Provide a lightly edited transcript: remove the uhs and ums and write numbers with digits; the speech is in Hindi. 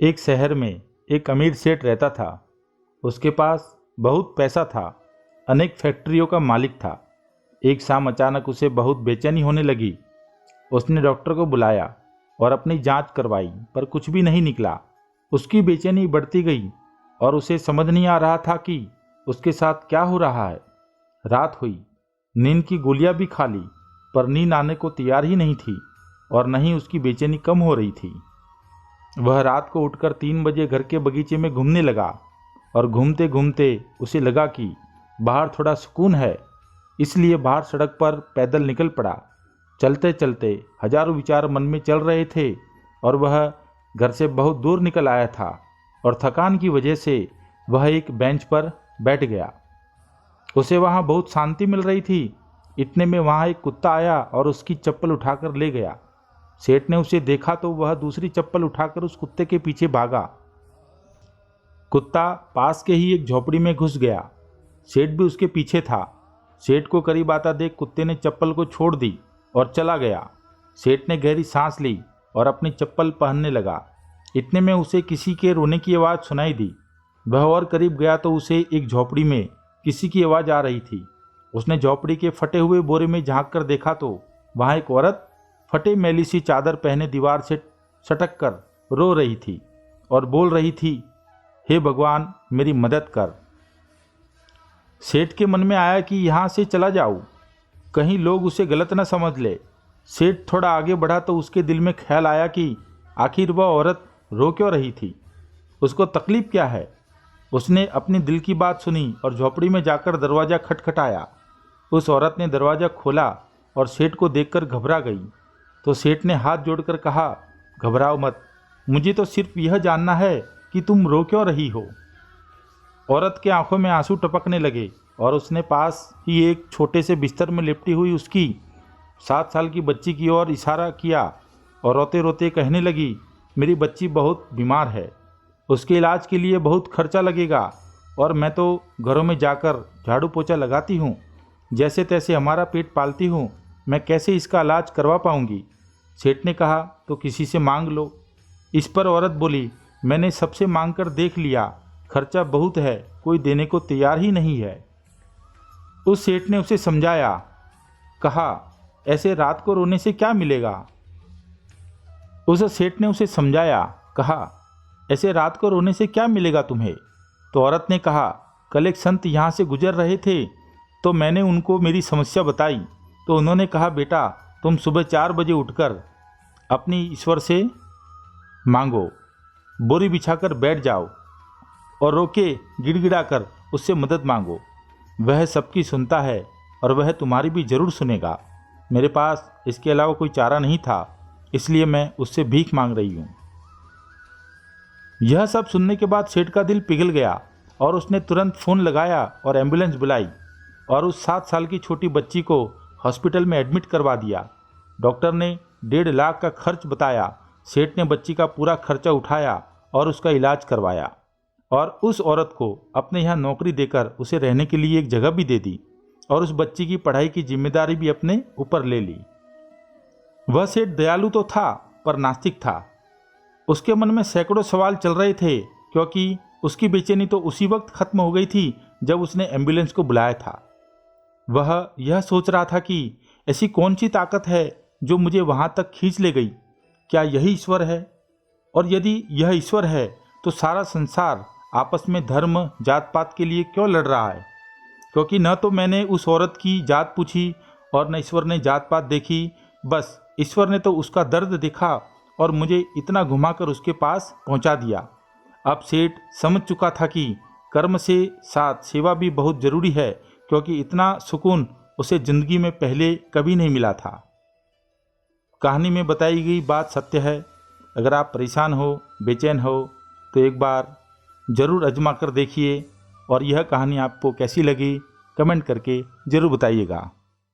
एक शहर में एक अमीर सेठ रहता था। उसके पास बहुत पैसा था, अनेक फैक्ट्रियों का मालिक था। एक शाम अचानक उसे बहुत बेचैनी होने लगी। उसने डॉक्टर को बुलाया और अपनी जांच करवाई, पर कुछ भी नहीं निकला। उसकी बेचैनी बढ़ती गई और उसे समझ नहीं आ रहा था कि उसके साथ क्या हो रहा है। रात हुई, नींद की गोलियां भी खा ली, पर नींद आने को तैयार ही नहीं थी और न ही उसकी बेचैनी कम हो रही थी। वह रात को उठकर 3 बजे घर के बगीचे में घूमने लगा और घूमते घूमते उसे लगा कि बाहर थोड़ा सुकून है, इसलिए बाहर सड़क पर पैदल निकल पड़ा। चलते चलते हजारों विचार मन में चल रहे थे और वह घर से बहुत दूर निकल आया था और थकान की वजह से वह एक बेंच पर बैठ गया। उसे वहाँ बहुत शांति मिल रही थी। इतने में वहाँ एक कुत्ता आया और उसकी चप्पल उठाकर ले गया। सेठ ने उसे देखा तो वह दूसरी चप्पल उठाकर उस कुत्ते के पीछे भागा। कुत्ता पास के ही एक झोपड़ी में घुस गया। सेठ भी उसके पीछे था। सेठ को करीब आता देख कुत्ते ने चप्पल को छोड़ दी और चला गया। सेठ ने गहरी सांस ली और अपनी चप्पल पहनने लगा। इतने में उसे किसी के रोने की आवाज़ सुनाई दी। वह और करीब गया तो उसे एक झोपड़ी में किसी की आवाज़ आ रही थी। उसने झोपड़ी के फटे हुए बोरे में झांक कर देखा तो वहाँ एक औरत फटे मैली सी चादर पहने दीवार से सटक कर रो रही थी और बोल रही थी, हे भगवान, मेरी मदद कर। सेठ के मन में आया कि यहाँ से चला जाऊं, कहीं लोग उसे गलत न समझ ले। सेठ थोड़ा आगे बढ़ा तो उसके दिल में ख्याल आया कि आखिर वह औरत रो क्यों रही थी, उसको तकलीफ क्या है। उसने अपनी दिल की बात सुनी और झोपड़ी में जाकर दरवाज़ा खटखटाया। उस औरत ने दरवाज़ा खोला और सेठ को देखकर घबरा गई। तो सेठ ने हाथ जोड़कर कहा, घबराओ मत, मुझे तो सिर्फ यह जानना है कि तुम रो क्यों रही हो। औरत के आंखों में आंसू टपकने लगे और उसने पास ही एक छोटे से बिस्तर में लिपटी हुई उसकी 7 साल की बच्ची की ओर इशारा किया और रोते रोते कहने लगी, मेरी बच्ची बहुत बीमार है, उसके इलाज के लिए बहुत खर्चा लगेगा और मैं तो घरों में जाकर झाड़ू पोछा लगाती हूँ, जैसे तैसे हमारा पेट पालती हूँ, मैं कैसे इसका इलाज करवा पाऊँगी। सेठ ने कहा, तो किसी से मांग लो। इस पर औरत बोली, मैंने सबसे मांग कर देख लिया, खर्चा बहुत है, कोई देने को तैयार ही नहीं है। उस सेठ ने उसे समझाया, कहा, ऐसे रात को रोने से क्या मिलेगा। उस सेठ ने उसे समझाया, कहा, ऐसे रात को रोने से क्या मिलेगा तुम्हें। तो औरत ने कहा, कल एक संत यहाँ से गुजर रहे थे तो मैंने उनको मेरी समस्या बताई तो उन्होंने कहा, बेटा तुम सुबह 4 बजे उठकर अपनी ईश्वर से मांगो, बोरी बिछाकर बैठ जाओ और रो के गिड़गिड़ाकर उससे मदद मांगो। वह सबकी सुनता है और वह तुम्हारी भी जरूर सुनेगा। मेरे पास इसके अलावा कोई चारा नहीं था, इसलिए मैं उससे भीख मांग रही हूँ। यह सब सुनने के बाद सेठ का दिल पिघल गया और उसने तुरंत फ़ोन लगाया और एम्बुलेंस बुलाई और उस 7 साल की छोटी बच्ची को हॉस्पिटल में एडमिट करवा दिया। डॉक्टर ने 1.5 लाख का खर्च बताया। सेठ ने बच्ची का पूरा खर्चा उठाया और उसका इलाज करवाया और उस औरत को अपने यहाँ नौकरी देकर उसे रहने के लिए एक जगह भी दे दी और उस बच्ची की पढ़ाई की जिम्मेदारी भी अपने ऊपर ले ली। वह सेठ दयालु तो था पर नास्तिक था। उसके मन में सैकड़ों सवाल चल रहे थे, क्योंकि उसकी बेचैनी तो उसी वक्त खत्म हो गई थी जब उसने एम्बुलेंस को बुलाया था। वह यह सोच रहा था कि ऐसी कौन सी ताकत है जो मुझे वहाँ तक खींच ले गई। क्या यही ईश्वर है? और यदि यह ईश्वर है तो सारा संसार आपस में धर्म जात पात के लिए क्यों लड़ रहा है? क्योंकि न तो मैंने उस औरत की जात पूछी और न ईश्वर ने जात पात देखी, बस ईश्वर ने तो उसका दर्द देखा और मुझे इतना घुमाकर उसके पास पहुंचा दिया। अब सेठ समझ चुका था कि कर्म से साथ सेवा भी बहुत ज़रूरी है, क्योंकि इतना सुकून उसे ज़िंदगी में पहले कभी नहीं मिला था। कहानी में बताई गई बात सत्य है। अगर आप परेशान हो, बेचैन हो तो एक बार ज़रूर आजमा कर देखिए और यह कहानी आपको कैसी लगी कमेंट करके ज़रूर बताइएगा।